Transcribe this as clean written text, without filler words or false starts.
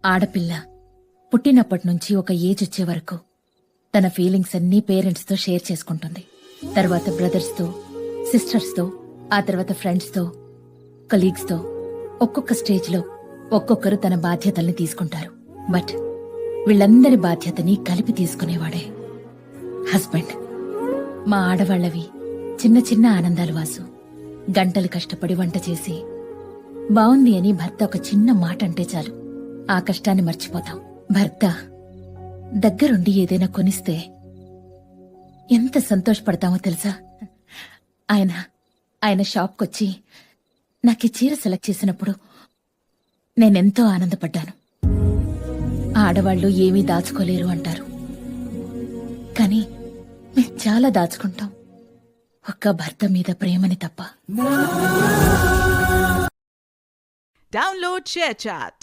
ఆడపిల్ల పుట్టినప్పటి నుంచి ఒక ఏజ్ వచ్చే వరకు తన ఫీలింగ్స్ అన్నీ పేరెంట్స్తో షేర్ చేసుకుంటుంది. తర్వాత బ్రదర్స్తో, సిస్టర్స్తో, ఆ తర్వాత ఫ్రెండ్స్తో, కలీగ్స్తో. ఒక్కొక్క స్టేజ్లో ఒక్కొక్కరు తన బాధ్యతల్ని తీసుకుంటారు. బట్ వీళ్ళందరి బాధ్యతని కలిపి తీసుకునేవాడే హస్బెండ్. మా ఆడవాళ్లవి చిన్న చిన్న ఆనందాలు వాసు. గంటలు కష్టపడి వంట చేసి బావుంది అని భర్త ఒక చిన్న మాట అంటే చాలు, ఆ కష్టాన్ని మర్చిపోతాం. భర్త దగ్గరుండి ఏదైనా కొనిస్తే ఎంత సంతోషపడతామో తెలుసా? ఆయన షాప్కొచ్చి నాకు ఈ చీర సెలెక్ట్ చేసినప్పుడు నేనెంతో ఆనందపడ్డాను. ఆడవాళ్లు ఏమీ దాచుకోలేరు అంటారు, కానీ మేం చాలా దాచుకుంటాం, ఒక్క భర్త మీద ప్రేమని తప్ప. Download ShareChat.